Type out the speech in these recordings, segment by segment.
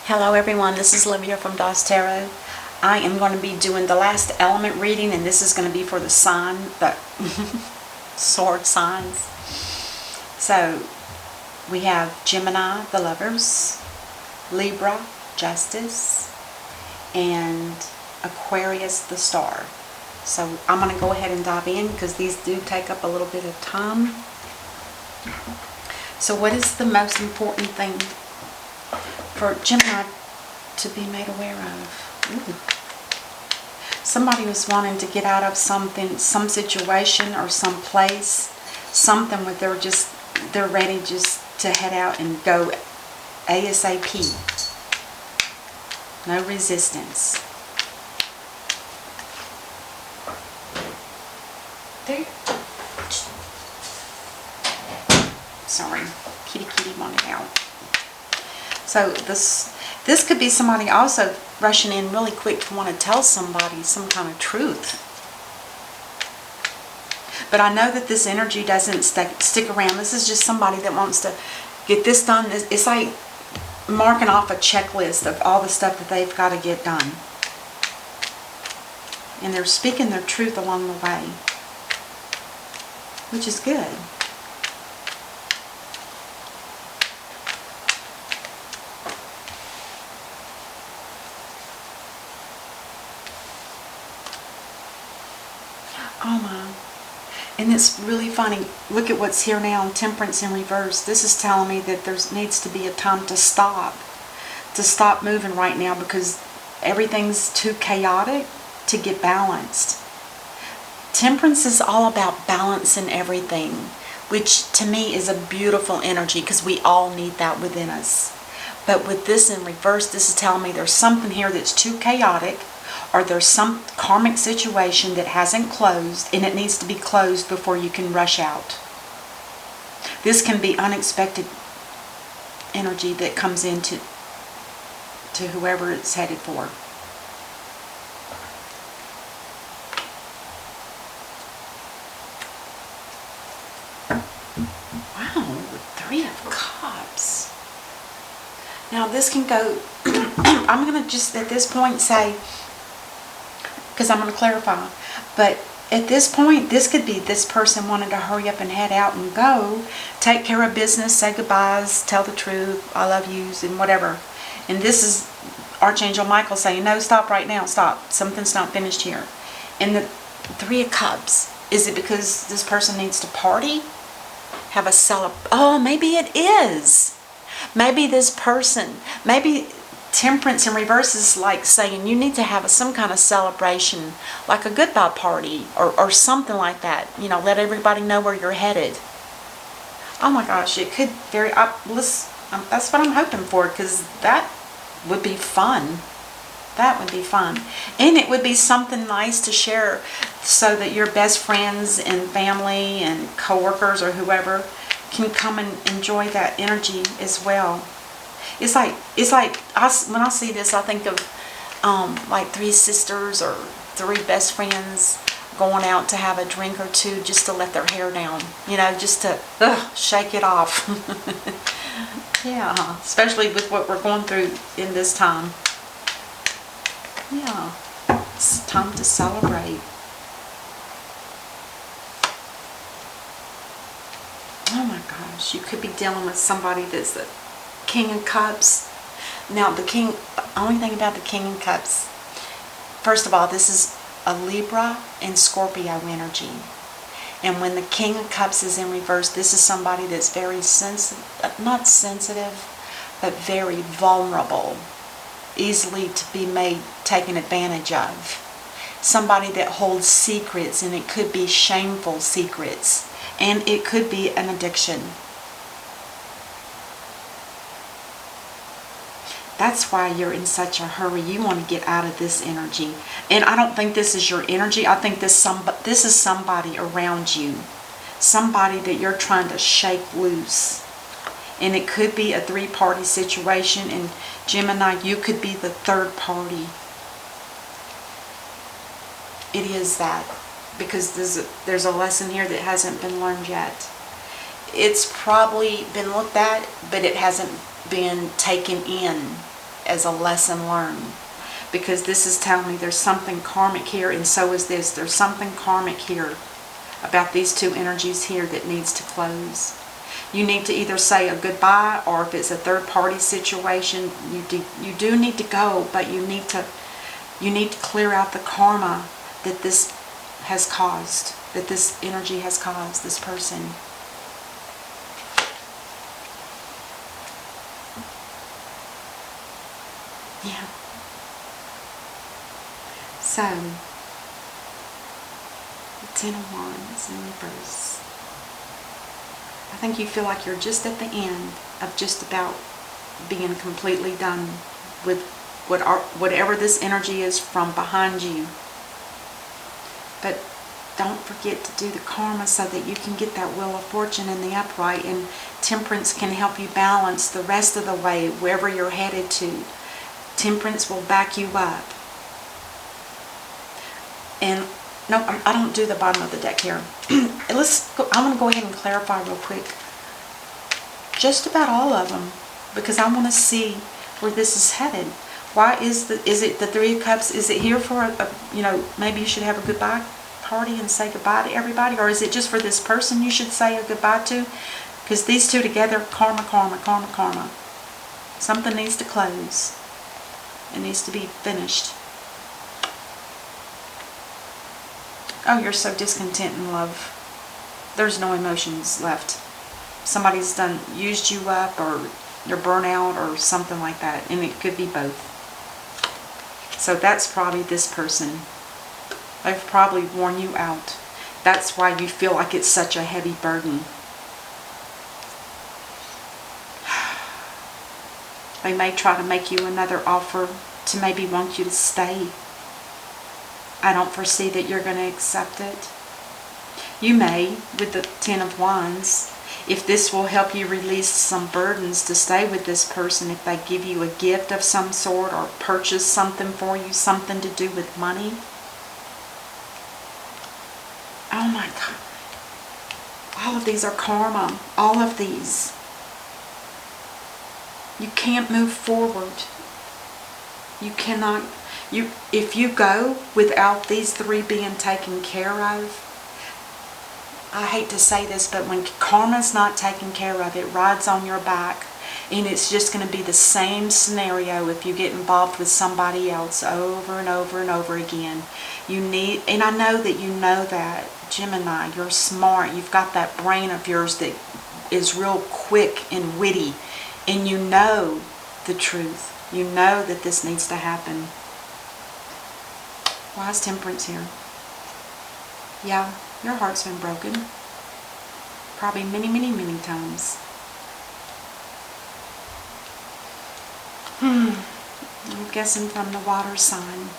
Hello everyone, this is Livia from DOS Tarot. I am going to be doing the last element reading, and this is going to be for the sword signs. So we have Gemini, the lovers, Libra, justice, and Aquarius, the star. So I'm going to go ahead and dive in because these do take up a little bit of time. So what is the most important thing for Gemini to be made aware of? Somebody was wanting to get out of something, some situation or some place, something where they're ready just to head out and go ASAP. No resistance. There. Sorry, kitty wanted out. So this could be somebody also rushing in really quick to want to tell somebody some kind of truth. But I know that this energy doesn't stick around. This is just somebody that wants to get this done. It's like marking off a checklist of all the stuff that they've got to get done. And they're speaking their truth along the way, which is good. Oh my. And it's really funny. Look at what's here now in Temperance in reverse. This is telling me that there needs to be a time to stop moving right now because everything's too chaotic to get balanced. Temperance is all about balancing everything, which to me is a beautiful energy because we all need that within us. But with this in reverse, this is telling me there's something here that's too chaotic, or there's some karmic situation that hasn't closed and it needs to be closed before you can rush out. This can be unexpected energy that comes into whoever it's headed for. Wow, 3 of Cups. Now this can go, I'm going to just at this point say, because I'm going to clarify, but at this point, this could be this person wanting to hurry up and head out and go, take care of business, say goodbyes, tell the truth, I love yous, and whatever. And this is Archangel Michael saying, no, stop right now, stop. Something's not finished here. And the 3 of Cups, is it because this person needs to party? Have a oh, maybe it is. Maybe this person, maybe Temperance in reverse is like saying you need to have some kind of celebration, like a goodbye party or something like that. You know, let everybody know where you're headed. Oh my gosh, it could that's what I'm hoping for, because that would be fun. That would be fun. And it would be something nice to share so that your best friends and family and coworkers or whoever can come and enjoy that energy as well. It's like when I see this, I think of like 3 sisters or 3 best friends going out to have a drink or 2 just to let their hair down, you know, just to shake it off. Yeah, especially with what we're going through in this time. Yeah, it's time to celebrate. Oh my gosh, you could be dealing with somebody that's the King of Cups. Now the only thing about the King of Cups, first of all, this is a Libra and Scorpio energy. And when the King of Cups is in reverse, this is somebody that's very not sensitive, but very vulnerable, easily to be taken advantage of. Somebody that holds secrets, and it could be shameful secrets, and it could be an addiction. That's why you're in such a hurry. You want to get out of this energy. And I don't think this is your energy. I think this is somebody around you. Somebody that you're trying to shake loose. And it could be a 3-party situation. And Gemini, you could be the 3rd party. It is that. Because there's a lesson here that hasn't been learned yet. It's probably been looked at, but it hasn't been taken in. as a lesson learned. Because this is telling me there's something karmic here, and so is this. There's something karmic here about these two energies here that needs to close. You need to either say a goodbye, or if it's a third-party situation, you do need to go, but you need to clear out the karma that this has caused, that this energy has caused this person. Yeah. So, the Ten of Wands in reverse. I think you feel like you're just at the end of just about being completely done with whatever this energy is from behind you. But don't forget to do the karma so that you can get that Wheel of Fortune in the upright, and Temperance can help you balance the rest of the way wherever you're headed to. Temperance will back you up. And no, I don't do the bottom of the deck here. I'm going to go ahead and clarify real quick. Just about all of them, because I want to see where this is headed. Why is it the Three of Cups? Is it here for maybe you should have a goodbye party and say goodbye to everybody, or is it just for this person you should say a goodbye to? Because these two together, karma, karma, karma, karma. Something needs to close. It needs to be finished. Oh, you're so discontent in love. There's no emotions left. Somebody's used you up, or you're burnt out, or something like that. And it could be both. So that's probably this person. They've probably worn you out. That's why you feel like it's such a heavy burden. They may try to make you another offer to maybe want you to stay. I don't foresee that you're going to accept it. You may, with the Ten of Wands, if this will help you release some burdens to stay with this person, if they give you a gift of some sort or purchase something for you, something to do with money. Oh my God. All of these are karma. All of these. You can't move forward. You cannot. If you go without these three being taken care of, I hate to say this, but when karma's not taken care of, it rides on your back. And it's just going to be the same scenario if you get involved with somebody else over and over and over again. And I know that you know that, Gemini, you're smart. You've got that brain of yours that is real quick and witty. And you know the truth. You know that this needs to happen. Why is Temperance here? Yeah, your heart's been broken. Probably many, many, many times. I'm guessing from the water sign.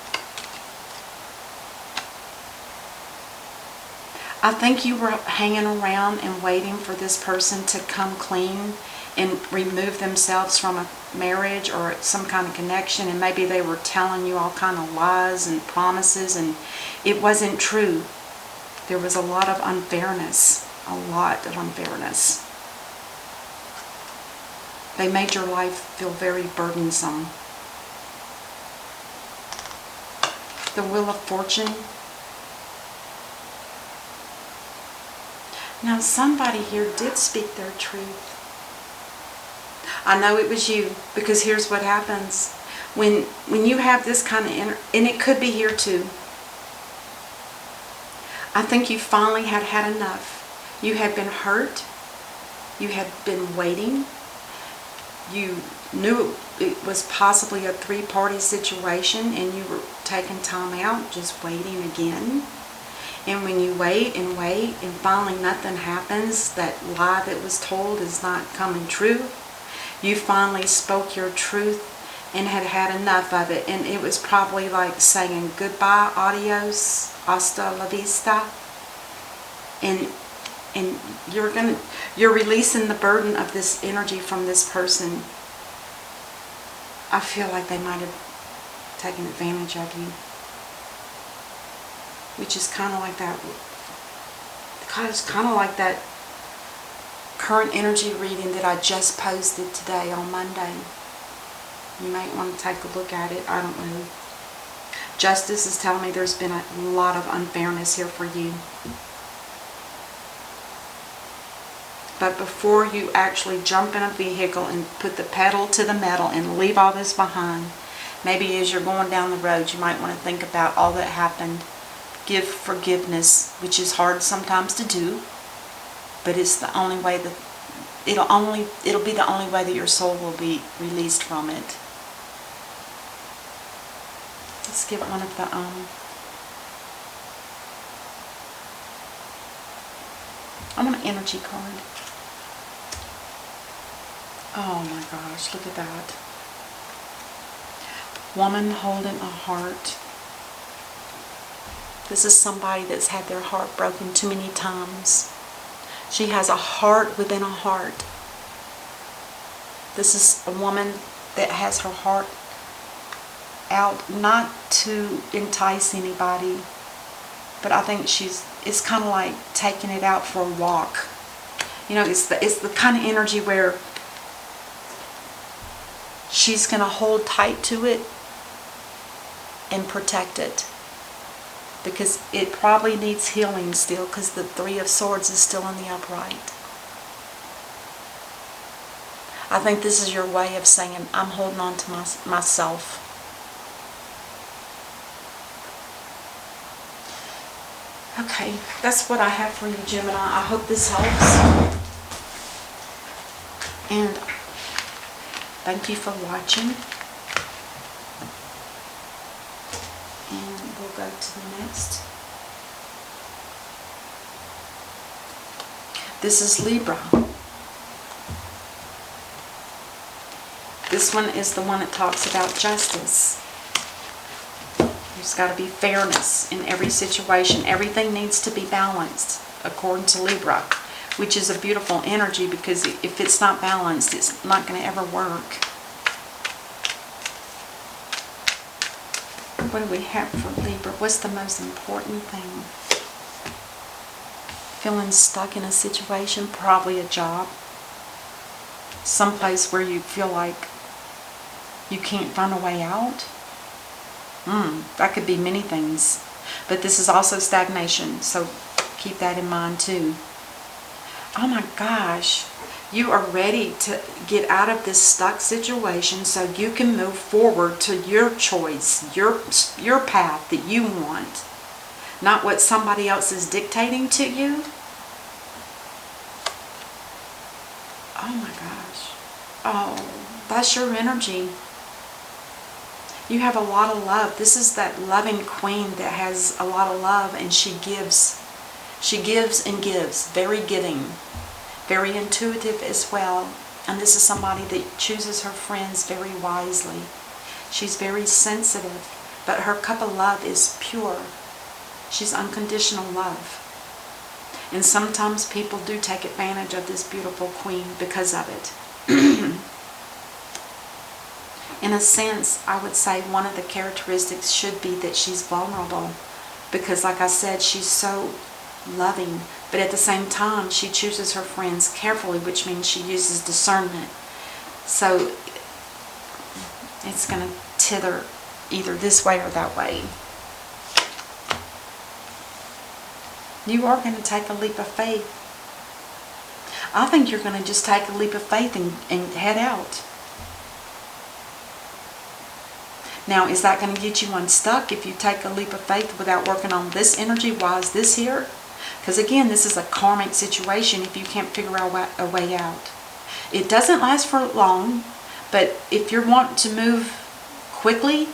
I think you were hanging around and waiting for this person to come clean and remove themselves from a marriage or some kind of connection, and maybe they were telling you all kind of lies and promises, and it wasn't true. There was a lot of unfairness. A lot of unfairness. They made your life feel very burdensome. The Wheel of Fortune. Now somebody here did speak their truth. I know it was you, because here's what happens. When you have this kind of and it could be here too. I think you finally had enough. You had been hurt. You had been waiting. You knew it was possibly a three-party situation, and you were taking time out, just waiting again. And when you wait, and finally nothing happens, that lie that was told is not coming true, you finally spoke your truth and had enough of it. And it was probably like saying goodbye, adios, hasta la vista. And you're releasing the burden of this energy from this person. I feel like they might have taken advantage of you. Which is kind of like that. It's kind of like that current energy reading that I just posted today on Monday. You might want to take a look at it. I don't know. Justice is telling me there's been a lot of unfairness here for you. But before you actually jump in a vehicle and put the pedal to the metal and leave all this behind, maybe as you're going down the road, you might want to think about all that happened. Give forgiveness, which is hard sometimes to do, but it's the only way that it'll be the only way that your soul will be released from it. Let's get one of the I want an energy card. Oh my gosh, look at that. Woman holding a heart. This is somebody that's had their heart broken too many times. She has a heart within a heart. This is a woman that has her heart out, not to entice anybody, but I think it's kind of like taking it out for a walk. You know, it's the kind of energy where she's going to hold tight to it and protect it, because it probably needs healing still, because the Three of Swords is still in the upright. I think this is your way of saying, I'm holding on to myself. Okay, that's what I have for you, Gemini. I hope this helps. And thank you for watching. And we'll go to the next. This is Libra. This one is the one that talks about justice. There's got to be fairness in every situation. Everything needs to be balanced, according to Libra, which is a beautiful energy, because if it's not balanced, it's not going to ever work. What do we have for Libra? What's the most important thing? Feeling stuck in a situation, probably a job. Someplace where you feel like you can't find a way out. That could be many things. But this is also stagnation, so keep that in mind too. Oh my gosh. You are ready to get out of this stuck situation so you can move forward to your choice, your path that you want. Not what somebody else is dictating to you. Oh my gosh. Oh, that's your energy. You have a lot of love. This is that loving queen that has a lot of love, and she gives. She gives and gives. Very giving. Very intuitive as well. And this is somebody that chooses her friends very wisely. She's very sensitive, but her cup of love is pure. She's unconditional love. And sometimes people do take advantage of this beautiful queen because of it. In a sense, I would say one of the characteristics should be that she's vulnerable, because like I said, she's so loving, but at the same time she chooses her friends carefully, which means she uses discernment. So it's going to tether either this way or that way. You are going to take a leap of faith. I think you're going to just take a leap of faith and head out. Now, is that going to get you unstuck if you take a leap of faith without working on this energy? Why is this here? Because again, this is a karmic situation if you can't figure out a way out. It doesn't last for long, but if you're wanting to move quickly,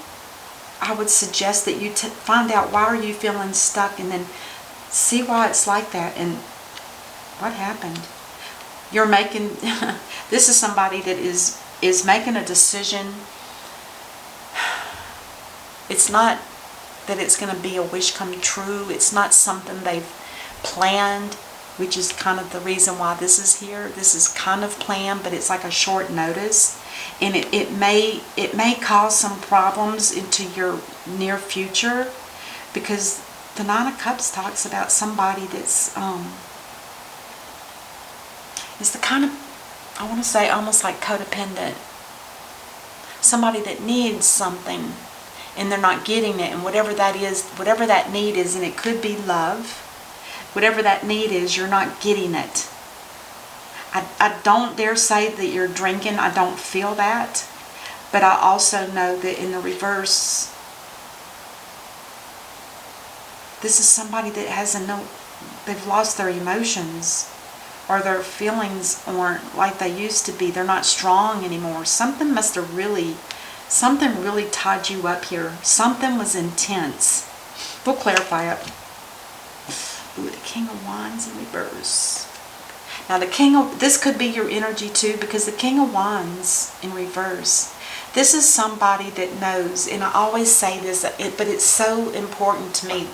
I would suggest that you find out why are you feeling stuck, and then see why it's like that and what happened. You're making, this is somebody that is making a decision. It's not that it's going to be a wish come true. It's not something they've planned, which is kind of the reason why this is here. This is kind of planned, but it's like a short notice. And it may cause some problems into your near future, because the Nine of Cups talks about somebody that's is the kind of, I want to say almost like codependent. somebody that needs something and they're not getting it, and whatever that is, whatever that need is, and it could be love, whatever that need is, you're not getting it. I don't dare say that you're drinking. I don't feel that. But I also know that in the reverse, this is somebody that they've lost their emotions, or their feelings aren't like they used to be. They're not strong anymore. Something really tied you up here. Something was intense. We'll clarify it. Ooh, the King of Wands in reverse. Now this could be your energy too, because the King of Wands in reverse, this is somebody that knows, and I always say this, but it's so important to me.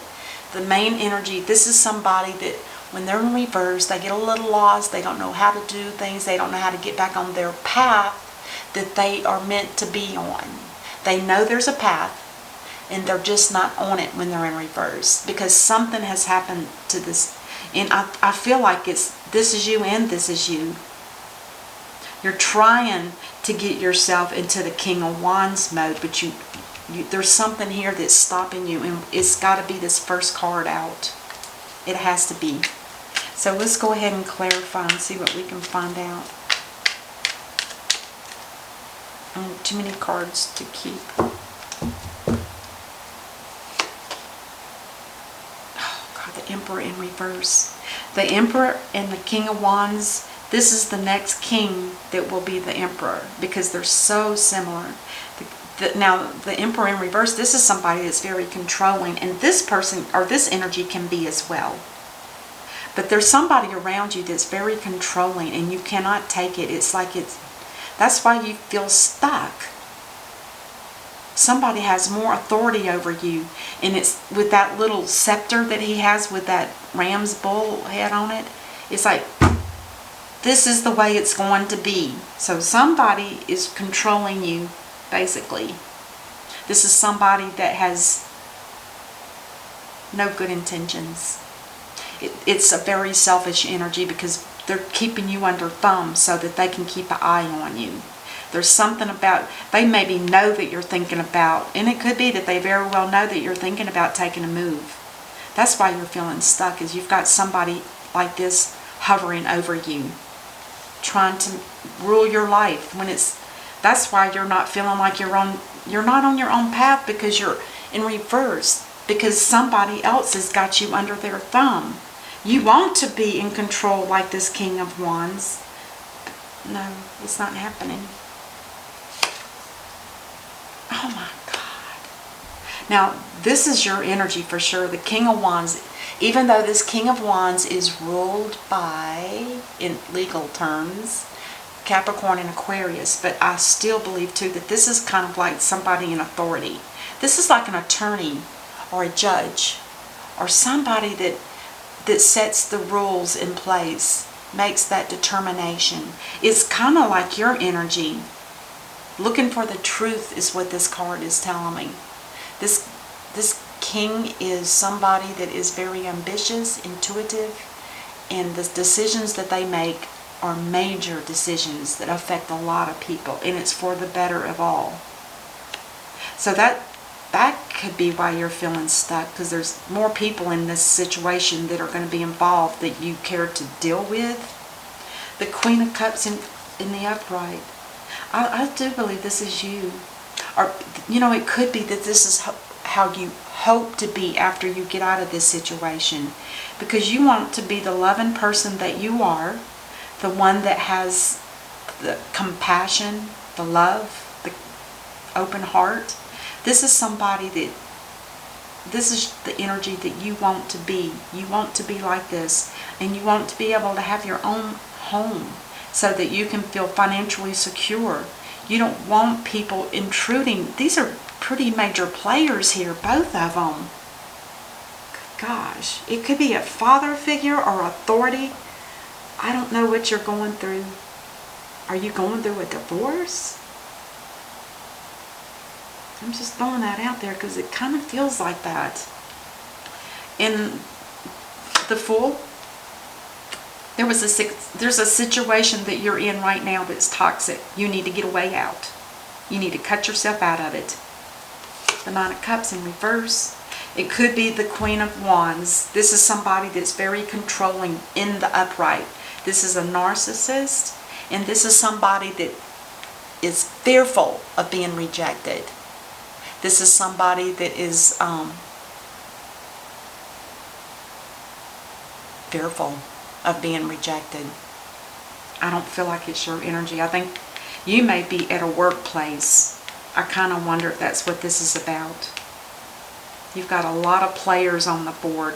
The main energy, this is somebody that when they're in reverse, they get a little lost, they don't know how to do things, they don't know how to get back on their path that they are meant to be on. They know there's a path, and they're just not on it when they're in reverse, because something has happened to this. And I feel like this is you and this is you. You're trying to get yourself into the King of Wands mode, but there's something here that's stopping you, and it's got to be this first card out. It has to be. So let's go ahead and clarify and see what we can find out. Too many cards to keep. The Emperor in reverse. The Emperor and the King of Wands, this is the next king that will be the Emperor, because they're so similar. Now, the Emperor in reverse, this is somebody that's very controlling, and this person, or this energy, can be as well. But there's somebody around you that's very controlling, and you cannot take it. That's why you feel stuck. Somebody has more authority over you, and it's with that little scepter that he has with that ram's bull head on it. It's like, this is the way it's going to be. So somebody is controlling you, basically. This is somebody that has no good intentions. It's a very selfish energy, because they're keeping you under thumb so that they can keep an eye on you. There's something about, they maybe know that you're thinking about, and it could be that they very well know that you're thinking about taking a move. That's why you're feeling stuck, is you've got somebody like this hovering over you, trying to rule your life. That's why you're not feeling like you're not on your own path, because you're in reverse, because somebody else has got you under their thumb. You want to be in control like this King of Wands. No, it's not happening. Oh my God. Now, this is your energy for sure. The King of Wands, even though this King of Wands is ruled by, in legal terms, Capricorn and Aquarius, but I still believe too that this is kind of like somebody in authority. This is like an attorney or a judge, or somebody that sets the rules in place, makes that determination. It's kind of like your energy. Looking for the truth is what this card is telling me. This king is somebody that is very ambitious, intuitive, and the decisions that they make are major decisions that affect a lot of people, and it's for the better of all. So that could be why you're feeling stuck, because there's more people in this situation that are going to be involved that you care to deal with. The Queen of Cups in the upright. I do believe this is you. Or, it could be that this is how you hope to be after you get out of this situation. Because you want to be the loving person that you are, the one that has the compassion, the love, the open heart. This is somebody this is the energy that you want to be. You want to be like this, and you want to be able to have your own home so that you can feel financially secure. You don't want people intruding. These are pretty major players here, both of them. Gosh, it could be a father figure or authority. I don't know what you're going through. Are you going through a divorce? I'm just throwing that out there because it kind of feels like that. In the Fool, there's a situation that you're in right now that's toxic. You need to get a way out. You need to cut yourself out of it. The Nine of Cups in reverse. It could be the Queen of Wands. This is somebody that's very controlling in the upright. This is a narcissist, and this is somebody that is fearful of being rejected. This is somebody that is fearful of being rejected. I don't feel like it's your energy. I think you may be at a workplace. I kind of wonder if that's what this is about. You've got a lot of players on the board,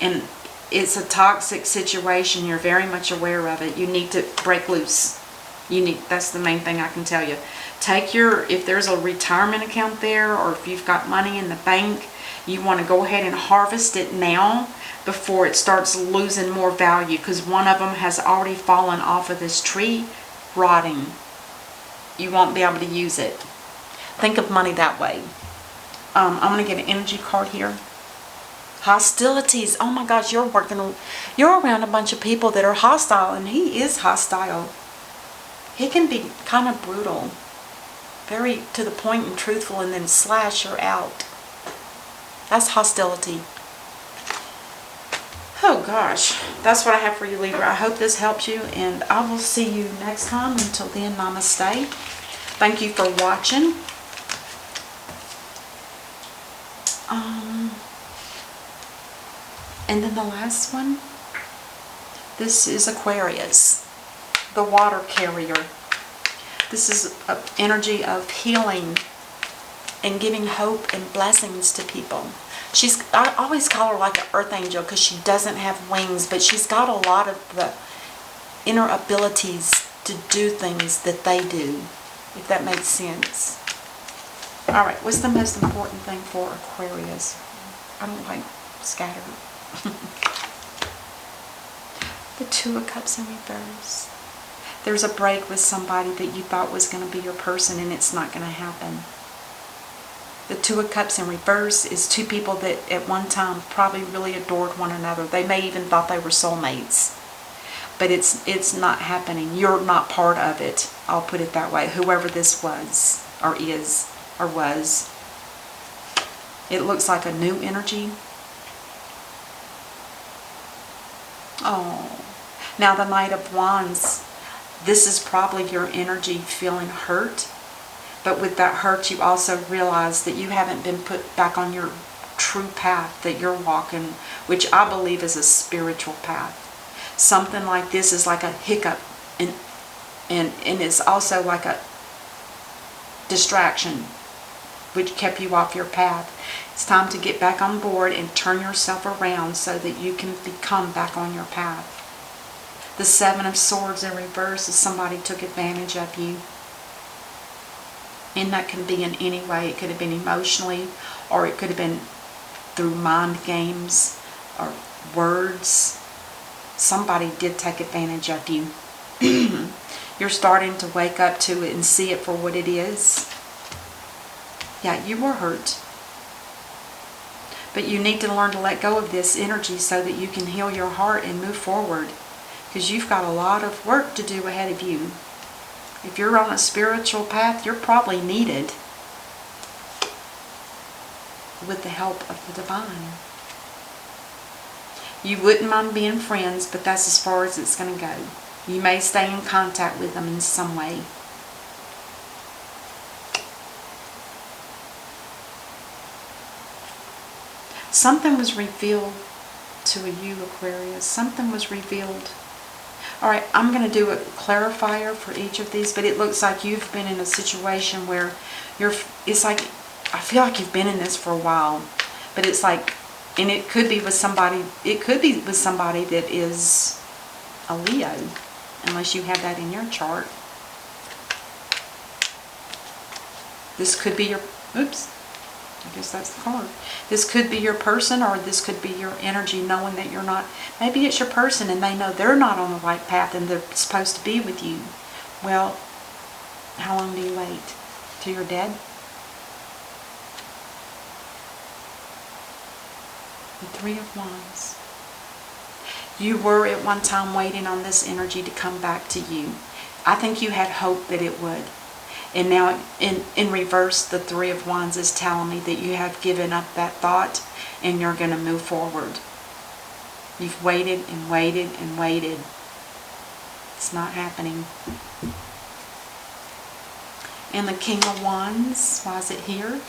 and it's a toxic situation. You're very much aware of it. You need to break loose. That's the main thing I can tell you. If there's a retirement account there, or if you've got money in the bank, you want to go ahead and harvest it now before it starts losing more value, because one of them has already fallen off of this tree, rotting. You won't be able to use it. Think of money that way. I'm going to get an energy card here. Hostilities. Oh my gosh, you're around a bunch of people that are hostile, and he is hostile. He can be kind of brutal, very to the point and truthful, and then slash her out. That's hostility. Oh gosh, that's what I have for you, Libra. I hope this helps you, and I will see you next time. Until then, namaste. Thank you for watching. And then the last one, this is Aquarius, the water carrier. This is an energy of healing and giving hope and blessings to people. I always call her like an earth angel because she doesn't have wings, but she's got a lot of the inner abilities to do things that they do, if that makes sense. All right, what's the most important thing for Aquarius? I don't like scattered. The Two of Cups in reverse. There's a break with somebody that you thought was going to be your person, and it's not going to happen. The Two of Cups in reverse is two people that at one time probably really adored one another. They may even thought they were soulmates. But it's not happening. You're not part of it. I'll put it that way. Whoever this was, or is, or was. It looks like a new energy. Oh. Now the Knight of Wands. This is probably your energy feeling hurt. But with that hurt, you also realize that you haven't been put back on your true path that you're walking, which I believe is a spiritual path. Something like this is like a hiccup, and it's also like a distraction, which kept you off your path. It's time to get back on board and turn yourself around so that you can become back on your path. The Seven of Swords in reverse is somebody took advantage of you. And that can be in any way. It could have been emotionally, or it could have been through mind games or words. Somebody did take advantage of you. You're starting to wake up to it and see it for what it is. Yeah, you were hurt. But you need to learn to let go of this energy so that you can heal your heart and move forward. Because you've got a lot of work to do ahead of you. If you're on a spiritual path, you're probably needed with the help of the divine. You wouldn't mind being friends, but that's as far as it's going to go. You may stay in contact with them in some way. Something was revealed to you, Aquarius. Something was revealed. Alright, I'm going to do a clarifier for each of these, but it looks like you've been in a situation where it's like, I feel like you've been in this for a while, but it's like, and it could be with somebody that is a Leo, unless you have that in your chart. This could be your, oops, I guess that's the card. This could be your person, or this could be your energy knowing that you're not. Maybe it's your person and they know they're not on the right path and they're supposed to be with you. Well, how long do you wait? Till you're dead? The Three of Wands. You were at one time waiting on this energy to come back to you. I think you had hope that it would. And now in reverse, the Three of Wands is telling me that you have given up that thought and you're going to move forward. You've waited and waited and waited. It's not happening. And the King of Wands, why is it here?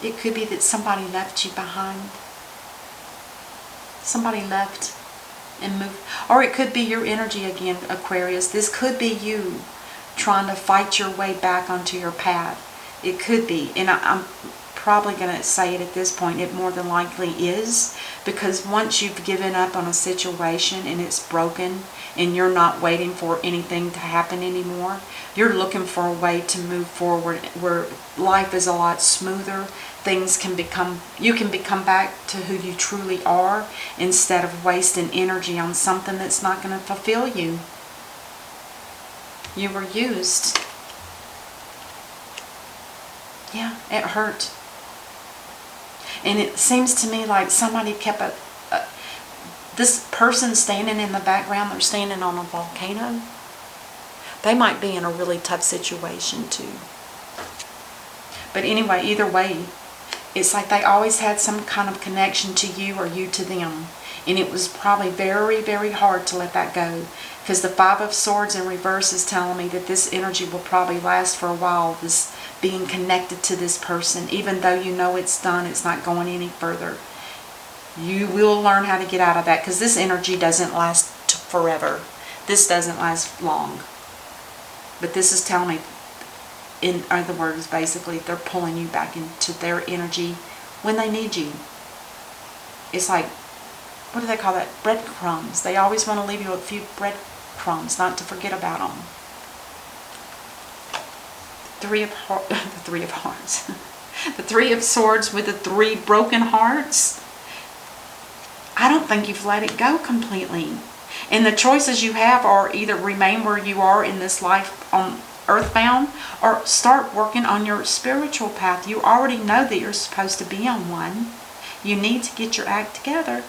It could be that somebody left you behind. Somebody left and moved. Or it could be your energy again, Aquarius. This could be you trying to fight your way back onto your path. It could be. And I'm probably going to say it at this point. It more than likely is. Because once you've given up on a situation and it's broken and you're not waiting for anything to happen anymore, you're looking for a way to move forward where life is a lot smoother. Things can become, you can become back to who you truly are instead of wasting energy on something that's not going to fulfill you. You were used. Yeah, it hurt. And it seems to me like somebody kept this person standing in the background, they're standing on a volcano. They might be in a really tough situation too. But anyway, either way, it's like they always had some kind of connection to you or you to them. And it was probably very, very hard to let that go. Because the Five of Swords in reverse is telling me that this energy will probably last for a while. This being connected to this person. Even though you know it's done, it's not going any further. You will learn how to get out of that. Because this energy doesn't last forever. This doesn't last long. But this is telling me, in other words, basically, they're pulling you back into their energy when they need you. It's like, what do they call that? Breadcrumbs. They always want to leave you a few breadcrumbs, not to forget about them. The Three of Hearts. The Three of Swords with the three broken hearts. I don't think you've let it go completely. And the choices you have are either remain where you are in this life on earthbound, or start working on your spiritual path. You already know that you're supposed to be on one. You need to get your act together.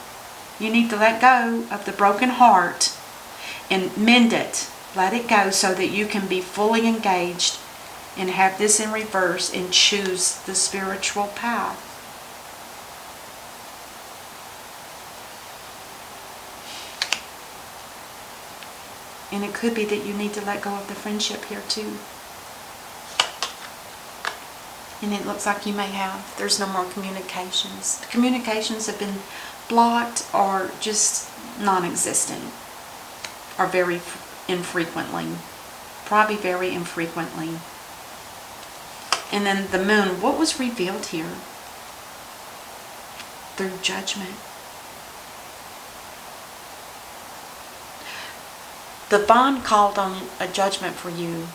You need to let go of the broken heart and mend it. Let it go so that you can be fully engaged and have this in reverse and choose the spiritual path. And it could be that you need to let go of the friendship here too. And it looks like you may have. There's no more communications. The communications have been blocked or just non-existent. Or very infrequently. Probably very infrequently. And then the moon. What was revealed here? Through judgment. Divine called on a judgment for you.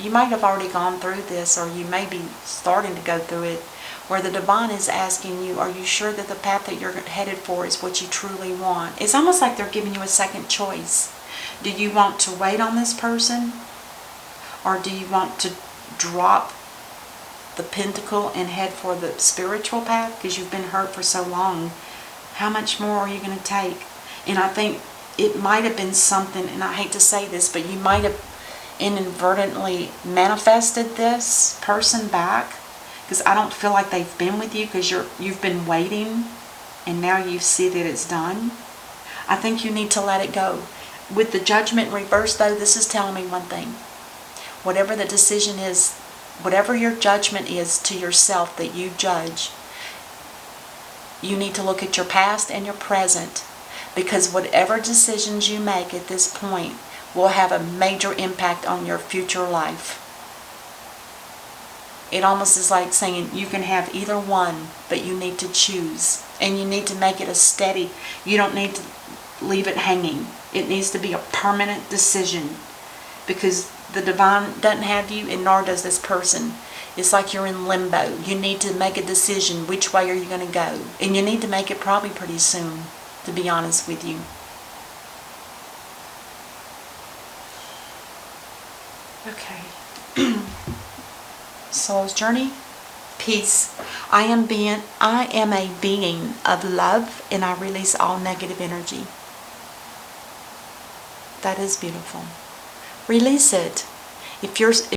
You might have already gone through this, or you may be starting to go through it, where the divine is asking you, are you sure that the path that you're headed for is what you truly want? It's almost like they're giving you a second choice. Do you want to wait on this person? Or do you want to drop the pentacle and head for the spiritual path? Because you've been hurt for so long. How much more are you going to take? And I think it might have been something, and I hate to say this, but you might have inadvertently manifested this person back, because I don't feel like they've been with you, because you've been waiting and now you see that it's done. I think you need to let it go. With the judgment reverse though, this is telling me one thing. Whatever the decision is, whatever your judgment is to yourself that you judge, you need to look at your past and your present. Because whatever decisions you make at this point will have a major impact on your future life. It almost is like saying you can have either one, but you need to choose. And you need to make it a steady, you don't need to leave it hanging. It needs to be a permanent decision. Because the divine doesn't have you, and nor does this person. It's like you're in limbo. You need to make a decision. Which way are you going to go? And you need to make it probably pretty soon, to be honest with you. Okay. Soul's journey. Peace. I am a being of love, and I release all negative energy. That is beautiful. release it. If you're